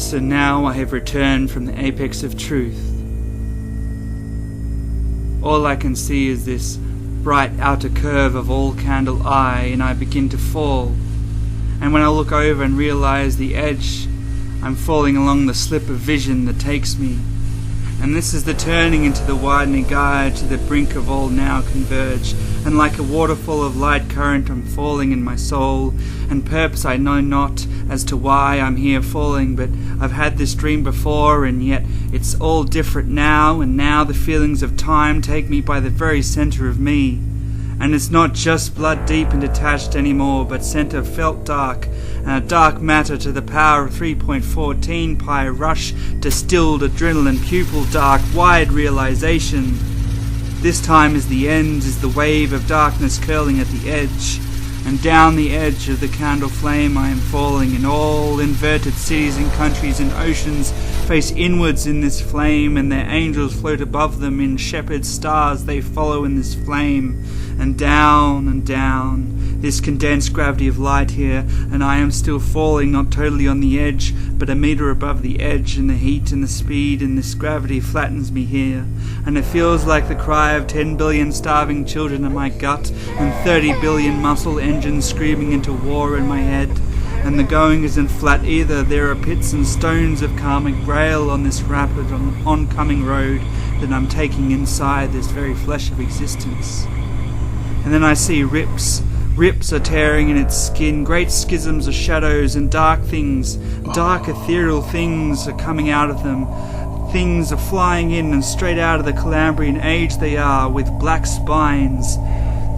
So now I have returned from the apex of truth. All I can see is this bright outer curve of all candle eye, and I begin to fall. And when I look over and realize the edge, I'm falling along the slip of vision that takes me. And this is the turning into the widening guide to the brink of all now converge. And like a waterfall of light current I'm falling in my soul, and purpose I know not as to why I'm here falling, but I've had this dream before, and yet it's all different now, and now the feelings of time take me by the very center of me. And it's not just blood deep and detached anymore, but center felt dark, and a dark matter to the power of 3.14 pi rush, distilled adrenaline, pupil dark, wide realization. This time is the end, is the wave of darkness curling at the edge, and down the edge of the candle flame I am falling, and all inverted cities and countries and oceans face inwards in this flame, and their angels float above them in shepherd stars they follow in this flame, and down, this condensed gravity of light here, and I am still falling, not totally on the edge, but a meter above the edge, and the heat and the speed and this gravity flattens me here, and it feels like the cry of 10 billion starving children in my gut, and 30 billion muscle engines screaming into war in my head. And the going isn't flat either, there are pits and stones of karmic rail on this rapid oncoming road that I'm taking inside this very flesh of existence. And then I see rips are tearing in its skin, great schisms of shadows, and dark things, dark ethereal things are coming out of them. Things are flying in, and straight out of the Calambrian age they are, with black spines.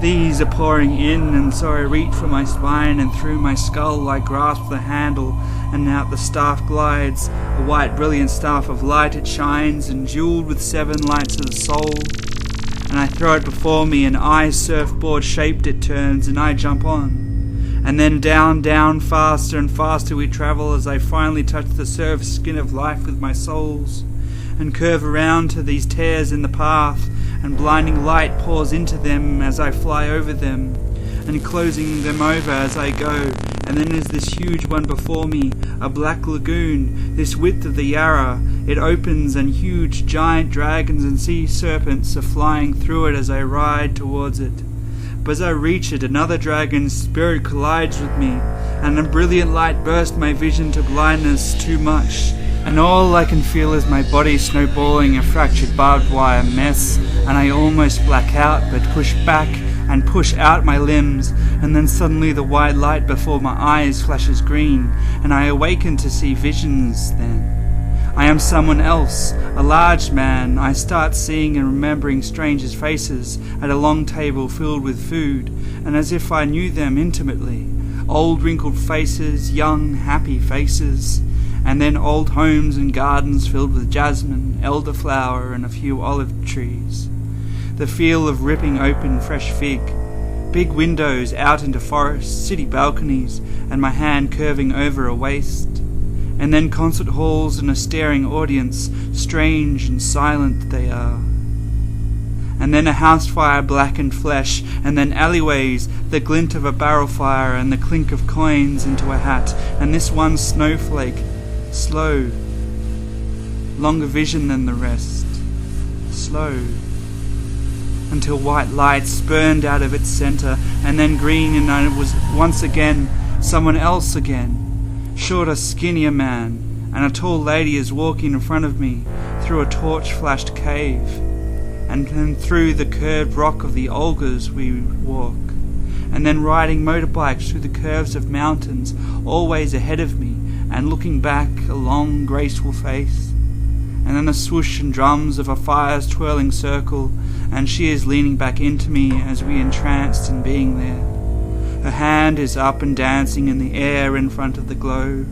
These are pouring in, and so I reach for my spine, and through my skull I grasp the handle, and out the staff glides, a white brilliant staff of light it shines, and jeweled with 7 lights of the soul. And I throw it before me, and surfboard shaped it turns, and I jump on. And then down, faster and faster we travel, as I finally touch the surface skin of life with my soles, and curve around to these tears in the path, and blinding light pours into them as I fly over them, and closing them over as I go. And then there's this huge one before me, a black lagoon, this width of the Yarra. It opens, and huge giant dragons and sea serpents are flying through it as I ride towards it. But as I reach it, another dragon's spirit collides with me, and a brilliant light bursts my vision to blindness too much. And all I can feel is my body snowballing a fractured barbed wire mess, and I almost black out, but push back and push out my limbs, and then suddenly the white light before my eyes flashes green, and I awaken to see visions then. I am someone else, a large man. I start seeing and remembering strangers' faces at a long table filled with food, and as if I knew them intimately. Old wrinkled faces, young happy faces, and then old homes and gardens filled with jasmine, elderflower, and a few olive trees. The feel of ripping open fresh fig, big windows out into forests, city balconies, and my hand curving over a waist. And then concert halls and a staring audience, strange and silent they are. And then a house fire blackened flesh, and then alleyways, the glint of a barrel fire, and the clink of coins into a hat, and this one snowflake, slow, longer vision than the rest, slow, until white light spurned out of its center, and then green, and I was once again someone else again. Shorter, skinnier man, and a tall lady is walking in front of me through a torch-flashed cave, and then through the curved rock of the Olgas we walk, and then riding motorbikes through the curves of mountains, always ahead of me, and looking back, a long, graceful face, and then the swoosh and drums of a fire's twirling circle, and she is leaning back into me as we entranced in being there. Her hand is up and dancing in the air in front of the glow,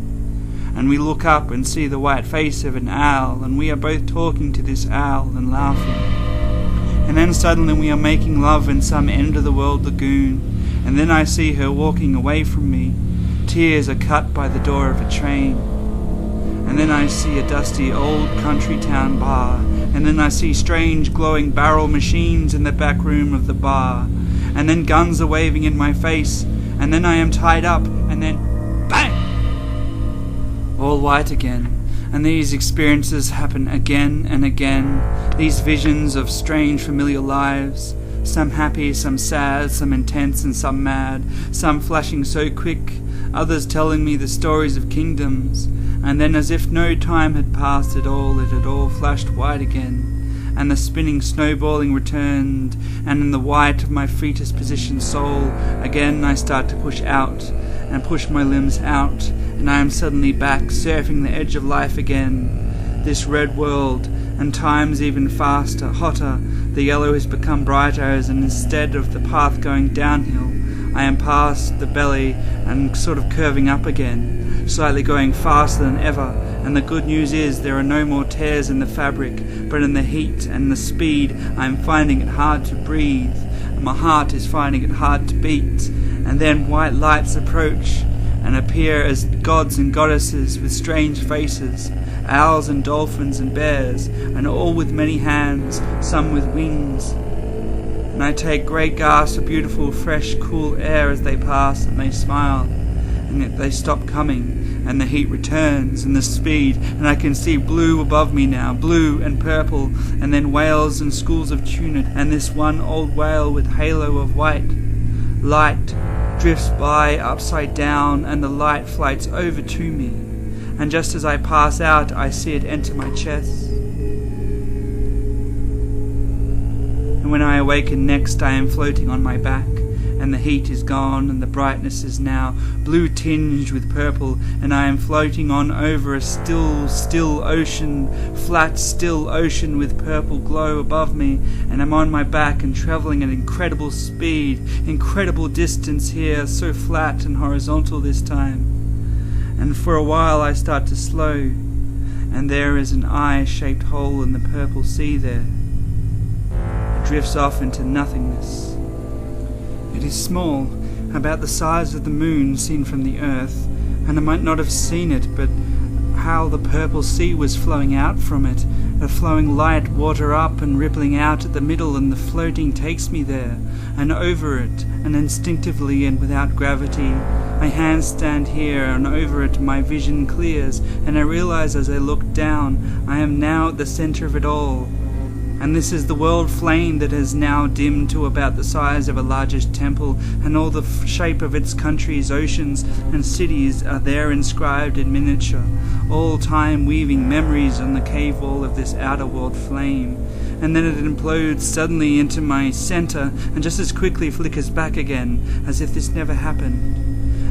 and we look up and see the white face of an owl, and we are both talking to this owl and laughing. And then suddenly we are making love in some end-of-the-world lagoon, and then I see her walking away from me. Tears are cut by the door of a train. And then I see a dusty old country town bar, and then I see strange glowing barrel machines in the back room of the bar, and then guns are waving in my face, and then I am tied up, and then bang! All white again, And these experiences happen again and again, these visions of strange familiar lives, some happy, some sad, some intense and some mad, some flashing so quick, others telling me the stories of kingdoms, and then as if no time had passed at all, it had all flashed white again, and the spinning snowballing returned, and in the white of my fetus positioned soul, again I start to push out, and push my limbs out, and I am suddenly back, surfing the edge of life again, this red world, and time's even faster, hotter, the yellow has become brighter, as instead of the path going downhill, I am past the belly and sort of curving up again, slightly going faster than ever, and the good news is there are no more tears in the fabric, but in the heat and the speed I am finding it hard to breathe, and my heart is finding it hard to beat, and then white lights approach and appear as gods and goddesses with strange faces, owls and dolphins and bears, and all with many hands, some with wings. And I take great gasps of beautiful, fresh, cool air as they pass, and they smile, and yet they stop coming, and the heat returns, and the speed, and I can see blue above me now, blue and purple, and then whales and schools of tuna, and this one old whale with halo of white. Light drifts by upside down, and the light flights over to me, and just as I pass out, I see it enter my chest. And when I awaken next, I am floating on my back, and the heat is gone, and the brightness is now blue tinged with purple, and I am floating on over a still ocean, flat, still ocean with purple glow above me, and I'm on my back and travelling at incredible speed, incredible distance here, so flat and horizontal this time. And for a while I start to slow, and there is an eye-shaped hole in the purple sea there. It drifts off into nothingness. It is small, about the size of the moon seen from the earth, and I might not have seen it, but how the purple sea was flowing out from it, a flowing light water up and rippling out at the middle, and the floating takes me there, and over it, and instinctively and without gravity. My hands stand here, and over it my vision clears, and I realize as I look down, I am now at the center of it all. And this is the world flame that has now dimmed to about the size of a largest temple, and all the shape of its countries, oceans, and cities are there inscribed in miniature, all time weaving memories on the cave wall of this outer world flame. And then it implodes suddenly into my center, and just as quickly flickers back again, as if this never happened.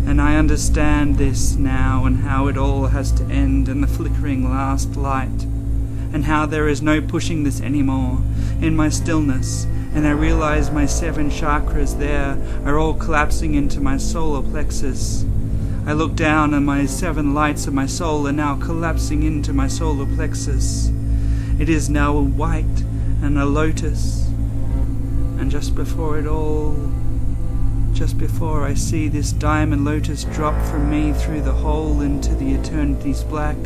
And I understand this now, and how it all has to end in the flickering last light, and how there is no pushing this anymore in my stillness, and I realize my 7 chakras there are all collapsing into my solar plexus. I look down and my 7 lights of my soul are now collapsing into my solar plexus. It is now a white and a lotus, and just before I see this diamond lotus drop from me through the hole into the eternity's black,